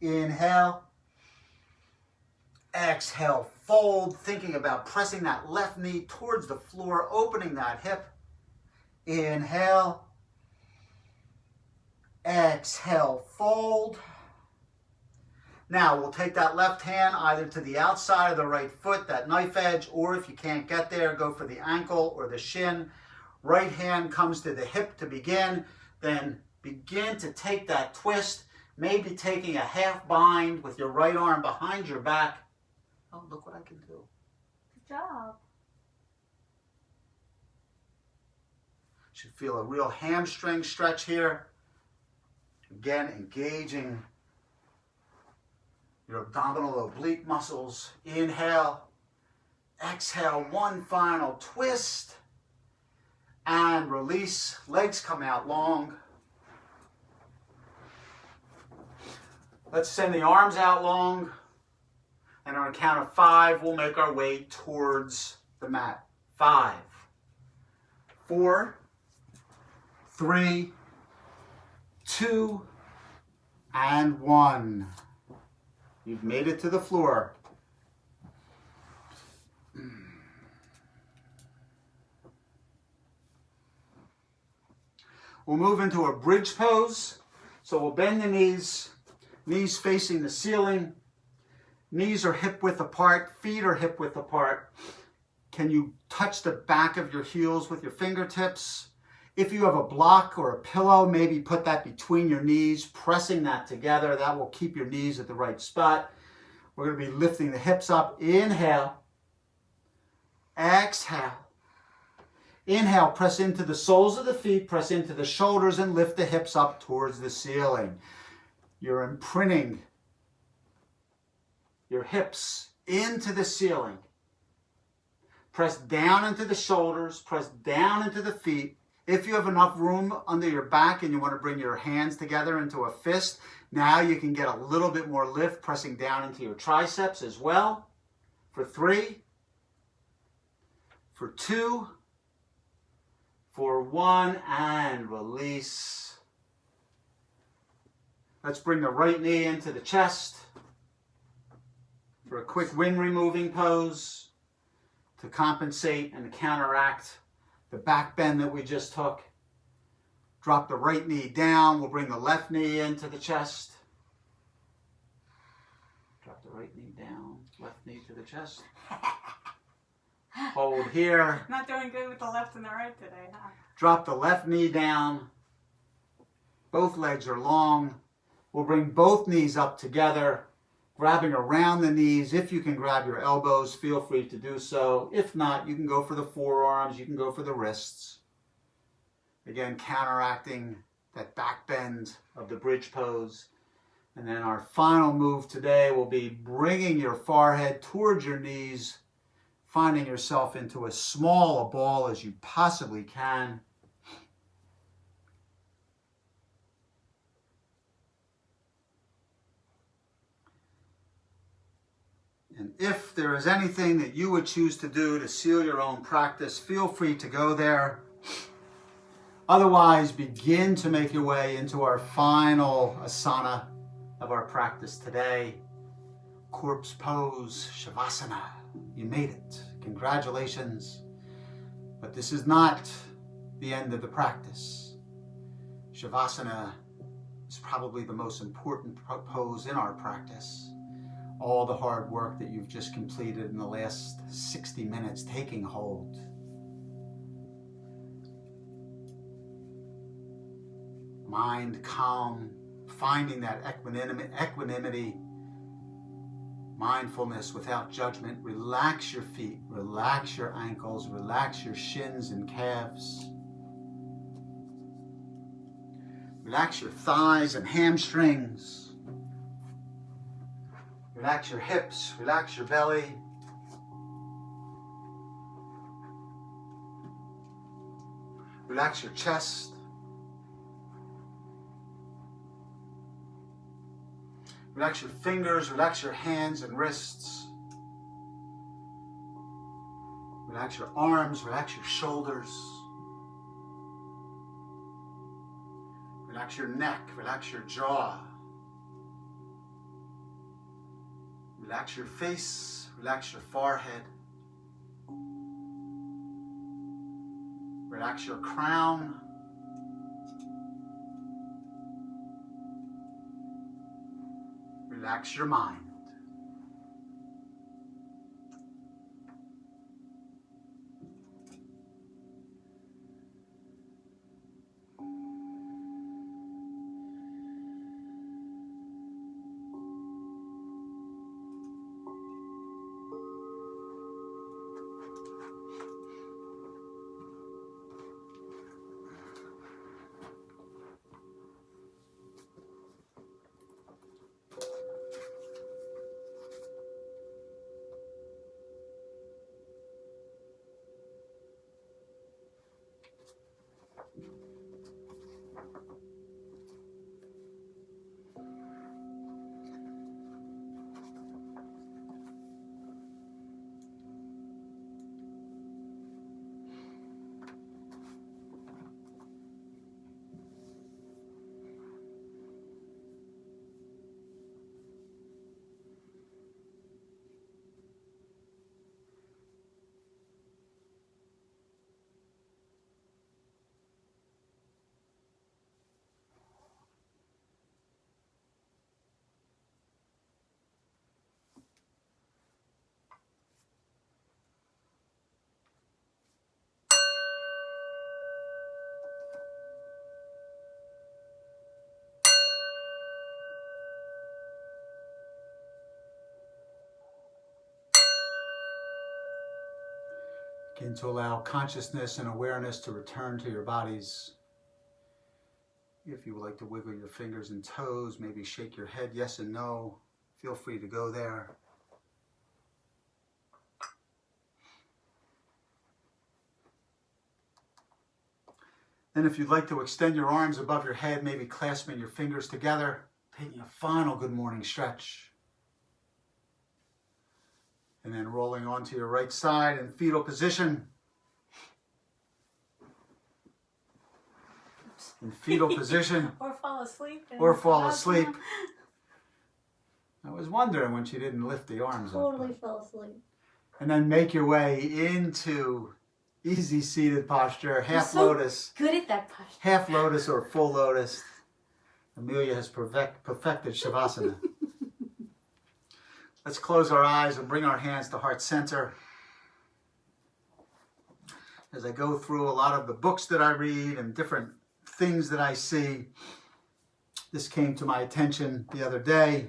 Inhale. Exhale, fold, thinking about pressing that left knee towards the floor, opening that hip. Inhale. Exhale, fold. Now we'll take that left hand either to the outside of the right foot, that knife edge, or if you can't get there, go for the ankle or the shin. Right hand comes to the hip to begin. Then begin to take that twist, maybe taking a half bind with your right arm behind your back. Oh, look what I can do. Good job. Should feel a real hamstring stretch here. Again, engaging your abdominal oblique muscles. Inhale. Exhale, one final twist. And release. Legs come out long. Let's send the arms out long. And on a count of 5, we'll make our way towards the mat. 5, 4, 3, 2, and 1. You've made it to the floor. We'll move into a bridge pose. So we'll bend the knees facing the ceiling. Knees are hip width apart, feet are hip width apart. Can you touch the back of your heels with your fingertips? If you have a block or a pillow, maybe put that between your knees, pressing that together. That will keep your knees at the right spot. We're going to be lifting the hips up. Inhale. Exhale. Inhale, press into the soles of the feet, press into the shoulders, and lift the hips up towards the ceiling. You're imprinting your hips into the ceiling. Press down into the shoulders, press down into the feet. If you have enough room under your back and you want to bring your hands together into a fist, now you can get a little bit more lift, pressing down into your triceps as well. For 3, for 2, for 1, and release. Let's bring the right knee into the chest for a quick wind removing pose to compensate and to counteract the back bend that we just took. Drop the right knee down. We'll bring the left knee into the chest. Drop the right knee down, left knee to the chest. Hold here. Not doing good with the left and the right today, huh? Drop the left knee down. Both legs are long. We'll bring both knees up together, grabbing around the knees. If you can grab your elbows, feel free to do so. If not, you can go for the forearms. You can go for the wrists. Again, counteracting that back bend of the bridge pose. And then our final move today will be bringing your forehead towards your knees, finding yourself into as small a ball as you possibly can. And if there is anything that you would choose to do to seal your own practice, feel free to go there. Otherwise, begin to make your way into our final asana of our practice today. Corpse pose, Shavasana. You made it. Congratulations. But this is not the end of the practice. Shavasana is probably the most important pose in our practice. All the hard work that you've just completed in the last 60 minutes taking hold. Mind calm, finding that equanimity, mindfulness without judgment. Relax your feet, relax your ankles, relax your shins and calves. Relax your thighs and hamstrings. Relax your hips, relax your belly. Relax your chest. Relax your fingers, relax your hands and wrists. Relax your arms, relax your shoulders. Relax your neck, relax your jaw. Relax your face, relax your forehead. Relax your crown. Relax your mind. Begin to allow consciousness and awareness to return to your bodies. If you would like to wiggle your fingers and toes, maybe shake your head yes and no, feel free to go there. Then if you'd like to extend your arms above your head, maybe clasping your fingers together, taking a final good morning stretch. And then rolling onto your right side in fetal position. In fetal position. Or fall asleep. Or fall asleep. I was wondering when she didn't lift the arms up. Totally fell asleep. And then make your way into easy seated posture, half so lotus. Good at that posture. Half lotus or full lotus. Amelia has perfected Shavasana. Let's close our eyes and bring our hands to heart center. As I go through a lot of the books that I read and different things that I see, this came to my attention the other day,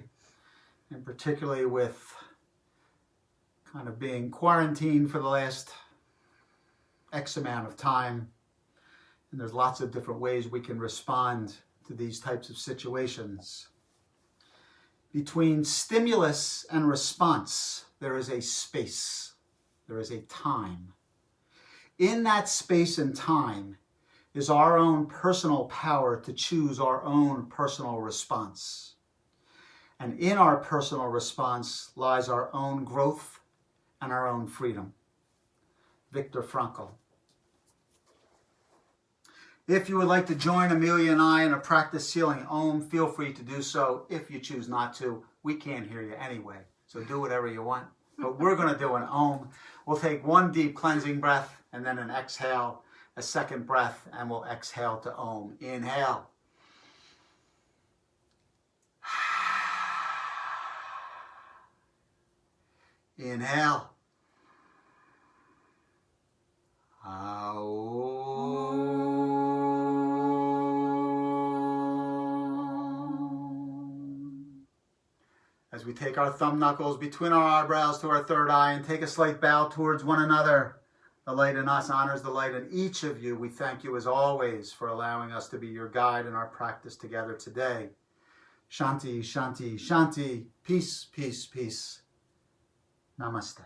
and particularly with kind of being quarantined for the last X amount of time. And there's lots of different ways we can respond to these types of situations. Between stimulus and response, there is a space. There is a time. In that space and time is our own personal power to choose our own personal response. And in our personal response lies our own growth and our own freedom. Viktor Frankl. If you would like to join Amelia and I in a practice sealing Om, feel free to do so. If you choose not to, we can't hear you anyway. So do whatever you want. But we're going to do an Om. We'll take one deep cleansing breath and then an exhale, a second breath, and we'll exhale to Om. Inhale. Inhale. As we take our thumb knuckles between our eyebrows to our third eye and take a slight bow towards one another, the light in us honors the light in each of you. We thank you as always for allowing us to be your guide in our practice together today. Shanti, Shanti, Shanti. Peace, peace, peace. Namaste.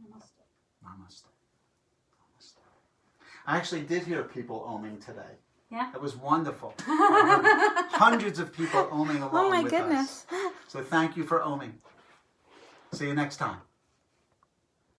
Namaste. Namaste. Namaste. I actually did hear people oming today. Yeah? It was wonderful. I heard hundreds of people oming along Oh my with goodness. us. So thank you for oming. See you next time.